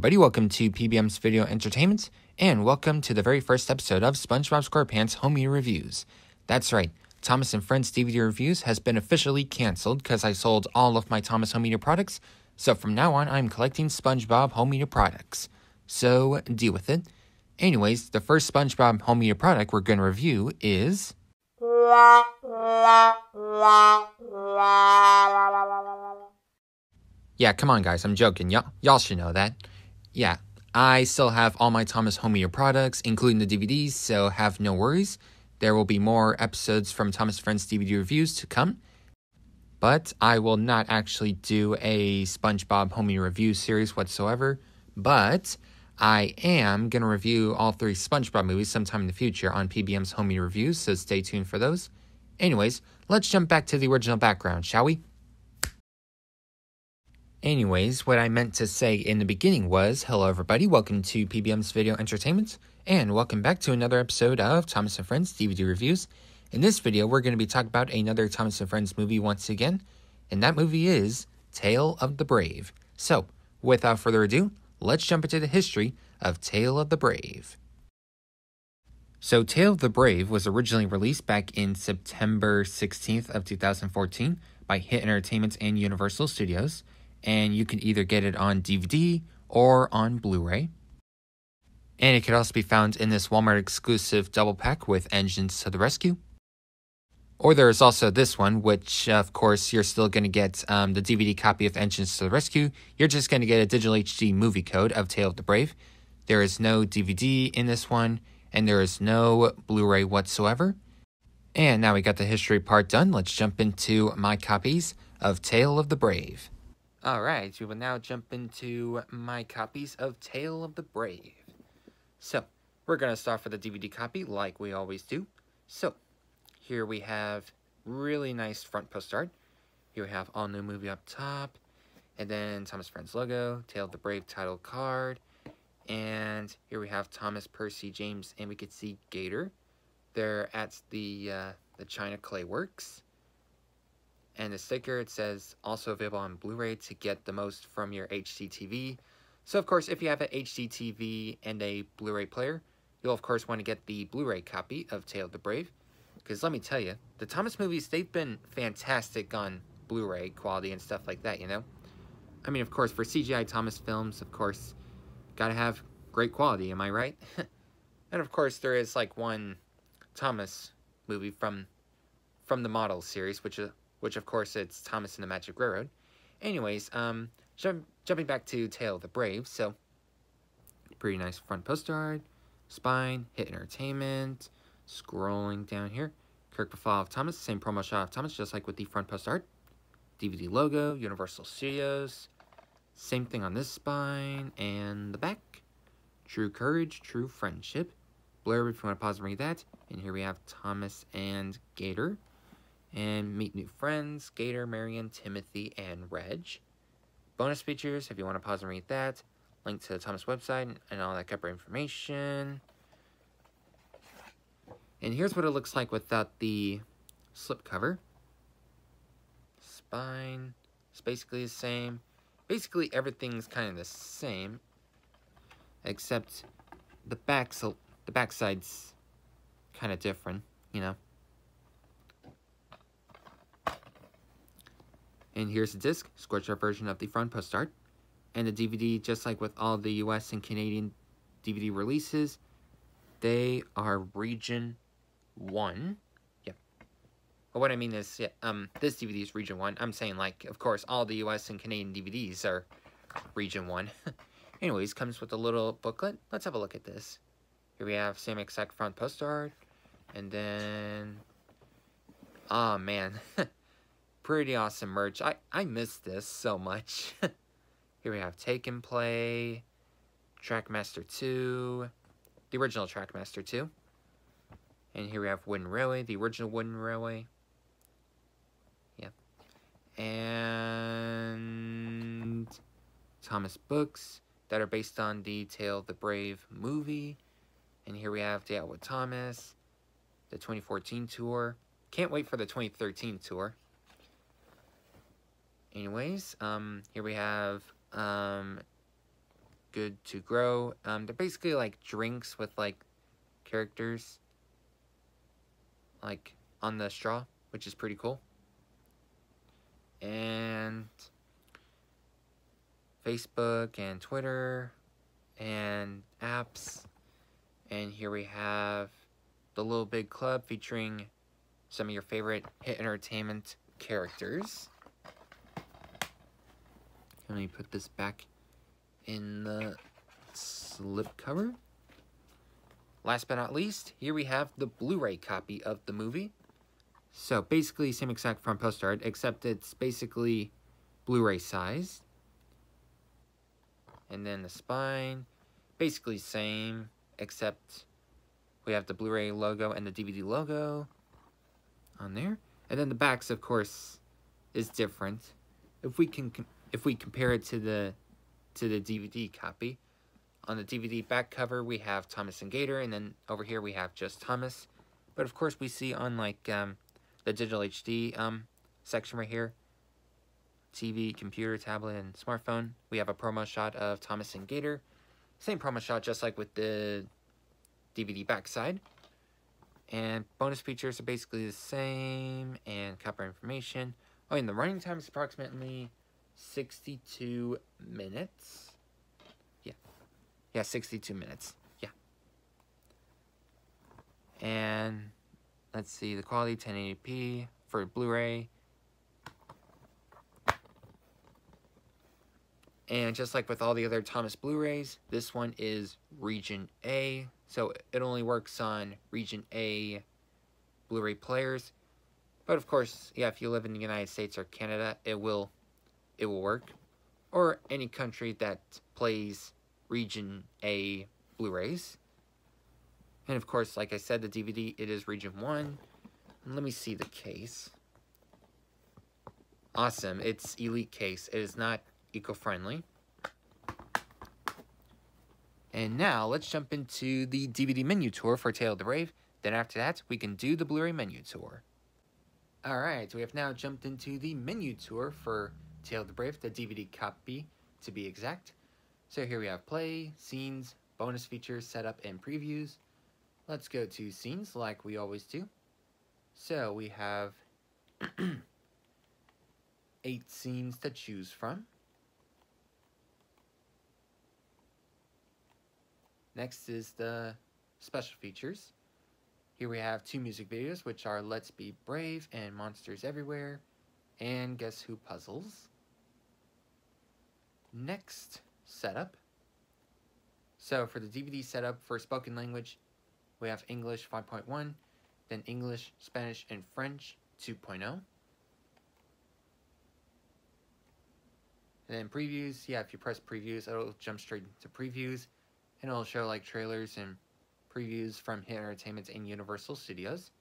everybody, welcome to PBM's Video Entertainment, and welcome to the very first episode of SpongeBob SquarePants Home Media Reviews. That's right, Thomas & Friends DVD Reviews has been officially cancelled because I sold all of my Thomas Home Media products, so from now on I'm collecting SpongeBob Home Media products. So, deal with it. Anyways, the first SpongeBob Home Media product we're going to review is... Yeah, come on guys, I'm joking. Y'all should know that. Yeah, I still have all my Thomas Home Media products, including the DVDs, so have no worries. There will be more episodes from Thomas Friends DVD reviews to come. But I will not actually do a SpongeBob Home Media review series whatsoever. But I am going to review all 3 SpongeBob movies sometime in the future on PBM's Home Media reviews, so stay tuned for those. Anyways, let's jump back to the original background, shall we? Anyways, what I meant to say in the beginning was, hello everybody, welcome to PBM's Video Entertainment, and welcome back to another episode of Thomas & Friends DVD Reviews. In this video, we're going to be talking about another Thomas & Friends movie once again, and that movie is Tale of the Brave. So, without further ado, let's jump into the history of Tale of the Brave. So, Tale of the Brave was originally released back in September 16th of 2014 by Hit Entertainment and Universal Studios, and you can either get it on DVD or on Blu-ray. And it could also be found in this Walmart exclusive double pack with Engines to the Rescue. Or there is also this one, which of course you're still going to get the DVD copy of Engines to the Rescue. You're just going to get a digital HD movie code of Tale of the Brave. There is no DVD in this one, and there is no Blu-ray whatsoever. And now we got the history part done, let's jump into my copies of Tale of the Brave. Alright, we will now jump into my copies of Tale of the Brave. So, we're going to start with the DVD copy like we always do. So, here we have really nice front poster art. Here we have all new movie up top. And then Thomas Friends logo, Tale of the Brave title card. And here we have Thomas, Percy, James, and we can see Gator. They're at the China Clay Works. And the sticker, it says, also available on Blu-ray to get the most from your HDTV. So, of course, if you have an HDTV and a Blu-ray player, you'll, of course, want to get the Blu-ray copy of Tale of the Brave. Because let me tell you, the Thomas movies, they've been fantastic on Blu-ray quality and stuff like that, you know? I mean, of course, for CGI Thomas films, of course, gotta have great quality, am I right? And, of course, there is, like, one Thomas movie from the Model series, which of course it's Thomas and the Magic Railroad. Anyways, jumping back to Tale of the Brave, so pretty nice front poster art, spine, Hit Entertainment, scrolling down here, Kirk profile of Thomas, same promo shot of Thomas, just like with the front poster art, DVD logo, Universal Studios, same thing on this spine, and the back, True Courage, True Friendship, blurb if you want to pause and read that, and here we have Thomas and Gator. And meet new friends, Gator, Marion, Timothy, and Reg. Bonus features, if you want to pause and read that. Link to the Thomas website and all that cover information. And here's what it looks like without the slipcover. Spine, it's basically the same. Basically everything's kind of the same. Except the backside's kind of different, you know. And here's the disc, scorched out version of the front post art. And the DVD, just like with all the US and Canadian DVD releases, they are Region 1. Yep. But what I mean is, yeah, this DVD is Region 1. I'm saying, like, of course, all the US and Canadian DVDs are Region 1. Anyways, comes with a little booklet. Let's have a look at this. Here we have same exact front poster art. And then... oh, man. Pretty awesome merch. I miss this so much. Here we have Take and Play, Trackmaster 2, the original Trackmaster 2. And here we have Wooden Railway, the original Wooden Railway. Yep. And Thomas books that are based on the Tale of the Brave movie. And here we have Day Out with Thomas, the 2014 tour. Can't wait for the 2013 tour. Anyways, here we have good to grow. They're basically like drinks with like characters like on the straw, which is pretty cool. And Facebook and Twitter and apps. And here we have the Little Big Club featuring some of your favorite hit entertainment characters. Let me put this back in the slip cover. Last but not least, here we have the Blu-ray copy of the movie. So basically same exact front poster art, except it's basically Blu-ray size. And then the spine, basically same, except we have the Blu-ray logo and the DVD logo on there. And then the backs, of course, is different. If we compare it to the DVD copy, on the DVD back cover we have Thomas and Gator, and then over here we have just Thomas. But of course we see on like the digital HD section right here, TV, computer, tablet, and smartphone, we have a promo shot of Thomas and Gator. Same promo shot just like with the DVD backside. And bonus features are basically the same, and copyright information. Oh, and the running time is approximately 62 minutes. Yeah, 62 minutes. Yeah. And let's see, the quality 1080p for Blu-ray. And just like with all the other Thomas Blu-rays, this one is Region A. So it only works on Region A Blu-ray players. But of course, yeah, if you live in the United States or Canada, it will work. Or any country that plays Region A Blu-rays. And of course, like I said, the DVD, it is Region 1. And let me see the case. Awesome, it's Elite case. It is not eco-friendly. And now, let's jump into the DVD menu tour for Tale of the Brave. Then after that, we can do the Blu-ray menu tour. Alright, so we have now jumped into the menu tour for Tale of the Brave, the DVD copy to be exact. So here we have play, scenes, bonus features, setup, and previews. Let's go to scenes like we always do. So we have 8 scenes to choose from. Next is the special features. Here we have 2 music videos, which are Let's Be Brave and Monsters Everywhere, and Guess Who Puzzles. Next, setup. So for the DVD setup for spoken language, we have English 5.1, then English, Spanish, and French 2.0. And then previews, yeah, if you press previews, it'll jump straight into previews, and it'll show like trailers and previews from Hit Entertainment and Universal Studios.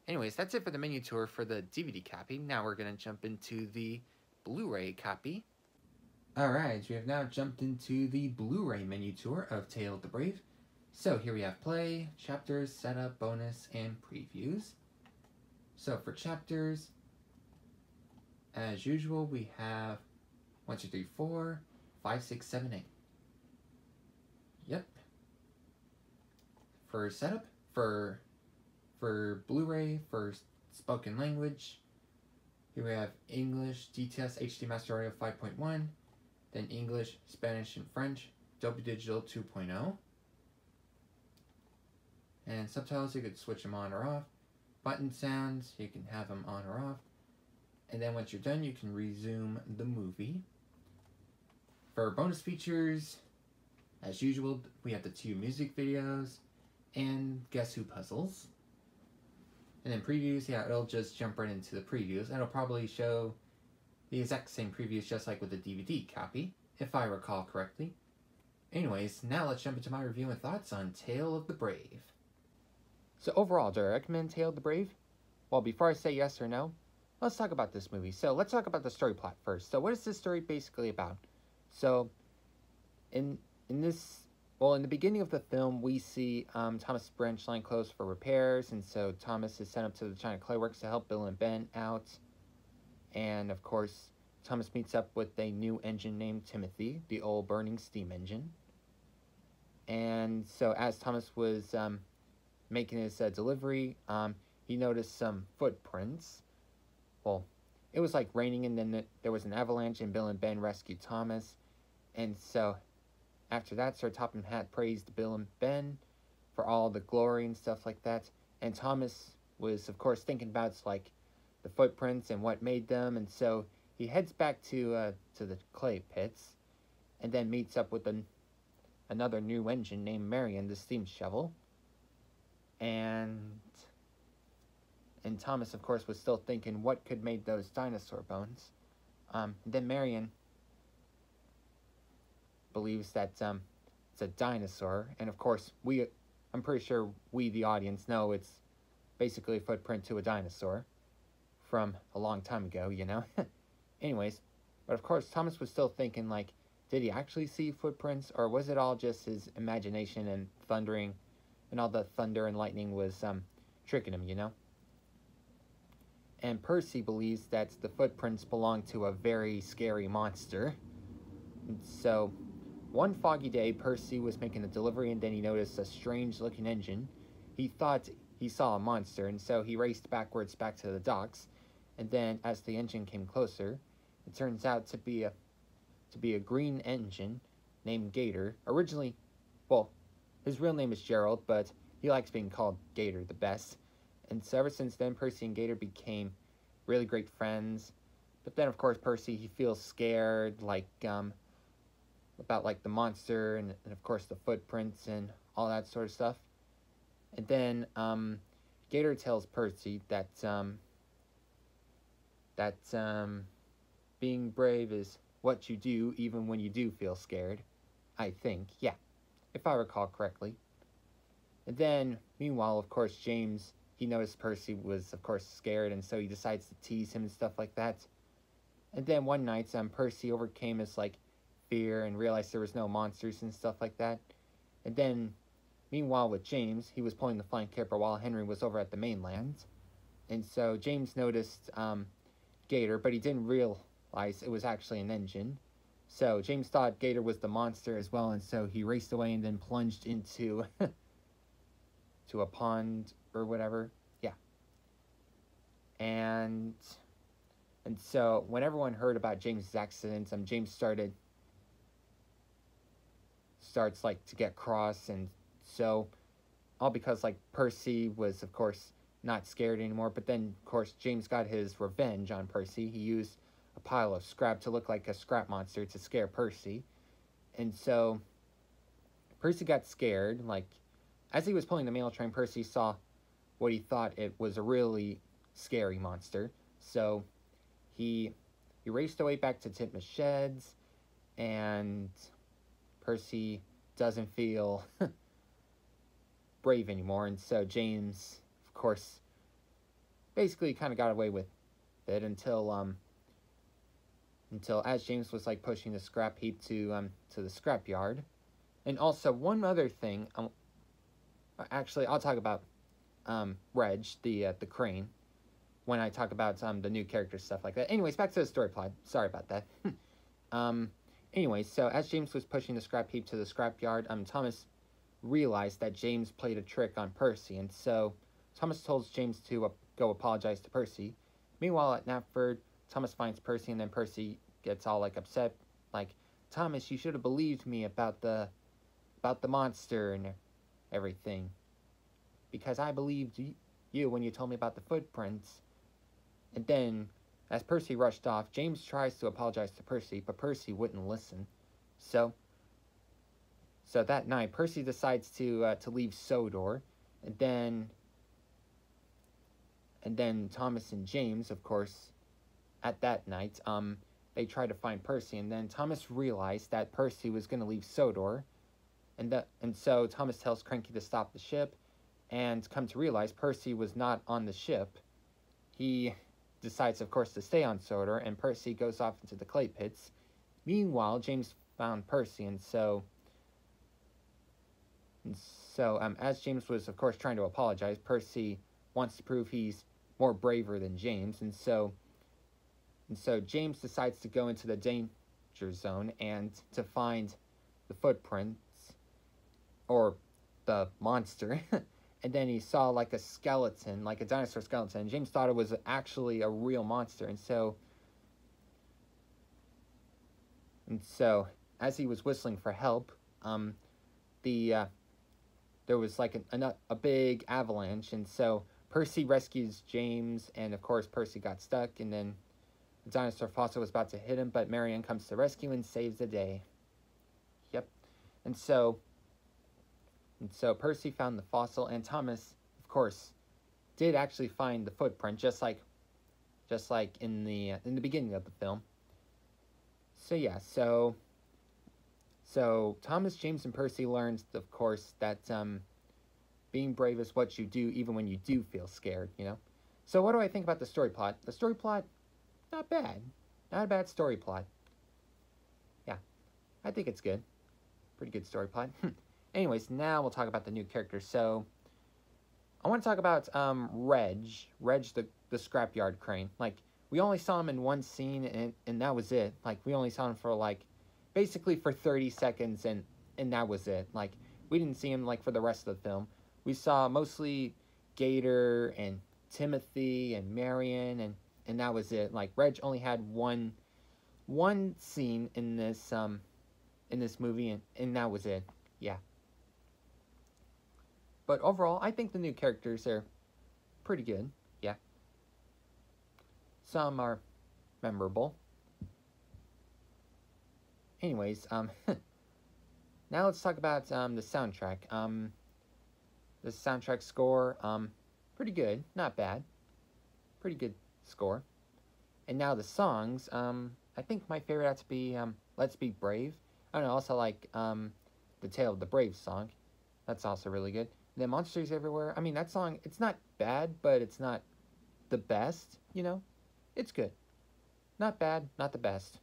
Anyways, that's it for the menu tour for the DVD copy. Now we're going to jump into the Blu-ray copy. Alright, we have now jumped into the Blu-ray menu tour of Tale of the Brave. So here we have play, chapters, setup, bonus, and previews. So for chapters, as usual, we have 1, 2, 3, 4, 5, 6, 7, 8. Yep. For setup, for Blu-ray, for spoken language, here we have English, DTS, HD Master Audio 5.1, then English, Spanish, and French, Dolby Digital 2.0. And subtitles, you could switch them on or off. Button sounds, you can have them on or off. And then once you're done, you can resume the movie. For bonus features, as usual, we have the 2 music videos and Guess Who Puzzles. And then previews, yeah, it'll just jump right into the previews. It'll probably show the exact same previews just like with the DVD copy, if I recall correctly. Anyways, now let's jump into my review and thoughts on Tale of the Brave. So overall, do I recommend Tale of the Brave? Well, before I say yes or no, let's talk about this movie. So let's talk about the story plot first. So what is this story basically about? So in the beginning of the film, we see Thomas' branch line closed for repairs, and so Thomas is sent up to the China Clay Works to help Bill and Ben out. And of course, Thomas meets up with a new engine named Timothy, the old burning steam engine. And so as Thomas was making his delivery, he noticed some footprints. Well, it was like raining, and then there was an avalanche, and Bill and Ben rescued Thomas. And so after that, Sir Topham Hatt praised Bill and Ben for all the glory and stuff like that. And Thomas was, of course, thinking about like the footprints and what made them. And so he heads back to the clay pits, and then meets up with another new engine named Marion, the steam shovel. And Thomas, of course, was still thinking what could make those dinosaur bones. Then Marion believes that it's a dinosaur, and of course I'm pretty sure we, the audience, know it's basically a footprint to a dinosaur from a long time ago, you know. Anyways, but of course Thomas was still thinking, like, did he actually see footprints, or was it all just his imagination and thundering, and all the thunder and lightning was tricking him, you know? And Percy believes that the footprints belong to a very scary monster. And so one foggy day, Percy was making a delivery, and then he noticed a strange-looking engine. He thought he saw a monster, and so he raced backwards back to the docks. And then, as the engine came closer, it turns out to be a green engine named Gator. Originally, well, his real name is Gerald, but he likes being called Gator the best. And so ever since then, Percy and Gator became really great friends. But then, of course, Percy, he feels scared, like, about like the monster and of course the footprints and all that sort of stuff. And then Gator tells Percy that being brave is what you do even when you do feel scared. I think, yeah, if I recall correctly. And then meanwhile, of course, James, he noticed Percy was of course scared, and so he decides to tease him and stuff like that. And then one night Percy overcame his like fear and realized there was no monsters and stuff like that. And then meanwhile with James, he was pulling the flying caper while Henry was over at the mainland. And so James noticed Gator, but he didn't realize it was actually an engine. So James thought Gator was the monster as well, and so he raced away and then plunged into to a pond or whatever. Yeah. And so when everyone heard about James's accident, James starts like to get cross, and so all because like Percy was of course not scared anymore. But then of course James got his revenge on Percy. He used a pile of scrap to look like a scrap monster to scare Percy. And so Percy got scared. Like as he was pulling the mail train, Percy saw what he thought it was a really scary monster. So he raced away back to Titmus Sheds, and Percy doesn't feel brave anymore, and so James, of course, basically kind of got away with it until as James was like pushing the scrap heap to the scrap yard. And also one other thing, actually I'll talk about Reg, the crane, when I talk about the new character stuff like that. Anyways, back to the story plot. Sorry about that. Anyways, so as James was pushing the scrap heap to the scrap yard, Thomas realized that James played a trick on Percy, and so Thomas tells James to go apologize to Percy. Meanwhile, at Knapford, Thomas finds Percy, and then Percy gets all like upset, like, Thomas, you should have believed me about the monster and everything, because I believed you when you told me about the footprints. And then, as Percy rushed off, James tries to apologize to Percy, but Percy wouldn't listen. So that night, Percy decides to leave Sodor, and then Thomas and James, of course, at that night, they try to find Percy, and then Thomas realized that Percy was going to leave Sodor, and so Thomas tells Cranky to stop the ship, and come to realize Percy was not on the ship. He decides, of course, to stay on Sodor, and Percy goes off into the clay pits. Meanwhile, James found Percy, and so as James was, of course, trying to apologize, Percy wants to prove he's more braver than James, and so James decides to go into the danger zone and to find the footprints. or the monster, and then he saw like a skeleton, like a dinosaur skeleton, and James thought it was actually a real monster, and so as he was whistling for help, there was like a big avalanche, and so Percy rescues James, and of course Percy got stuck, and then the dinosaur fossil was about to hit him, but Marianne comes to rescue and saves the day. Yep. And so Percy found the fossil, and Thomas, of course, did actually find the footprint, just like in the beginning of the film. So yeah, so Thomas, James, and Percy learned, of course, that being brave is what you do even when you do feel scared, you know? So what do I think about the story plot? The story plot, not bad. Not a bad story plot. Yeah, I think it's good. Pretty good story plot. Anyways, now we'll talk about the new characters. So, I want to talk about Reg, the scrapyard crane. Like, we only saw him in one scene, and that was it. Like, we only saw him for, like, basically for 30 seconds, and that was it. Like, we didn't see him, like, for the rest of the film. We saw mostly Gator and Timothy and Marion, and that was it. Like, Reg only had one scene in this movie, and that was it. Yeah. But overall, I think the new characters are pretty good. Yeah. Some are memorable. Anyways, now let's talk about the soundtrack. The soundtrack score, pretty good, not bad. Pretty good score. And now the songs, I think my favorite had to be Let's Be Brave. I don't know, also like the Tale of the Brave song. That's also really good. And then Monsters Everywhere, I mean, that song, it's not bad, but it's not the best, you know? It's good. Not bad, not the best.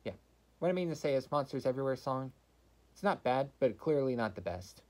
Yeah. What I mean to say is Monsters Everywhere song, it's not bad, but clearly not the best.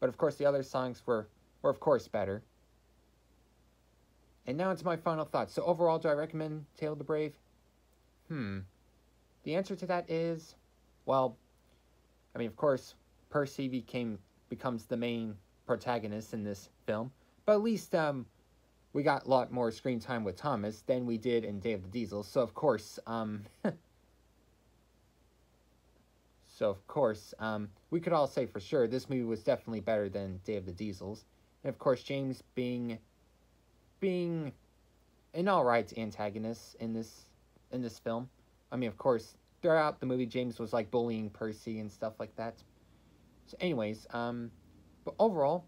But of course the other songs were of course better. And now it's my final thoughts. So overall, do I recommend Tale of the Brave? The answer to that is, well, I mean, of course, Percy becomes the main protagonist in this film. But at least we got a lot more screen time with Thomas than we did in Day of the Diesel. So of course, we could all say for sure this movie was definitely better than Day of the Diesels. And of course, James being an alright antagonist in this film. I mean, of course, throughout the movie, James was like bullying Percy and stuff like that. So anyways, but overall,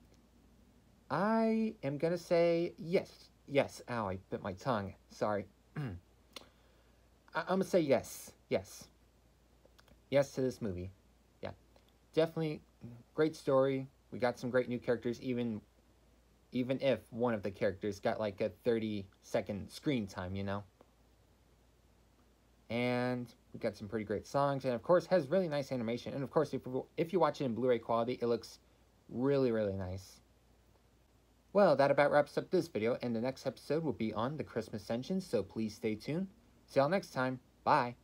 I am gonna say yes. Ow, I bit my tongue. Sorry. I'm gonna say yes. Yes to this movie. Yeah, definitely great story. We got some great new characters, even if one of the characters got like a 30-second screen time, you know. And we got some pretty great songs, and of course has really nice animation. And of course, if you watch it in Blu-ray quality, it looks really, really nice. Well, that about wraps up this video, and the next episode will be on the Christmas engine, so please stay tuned. See y'all next time. Bye.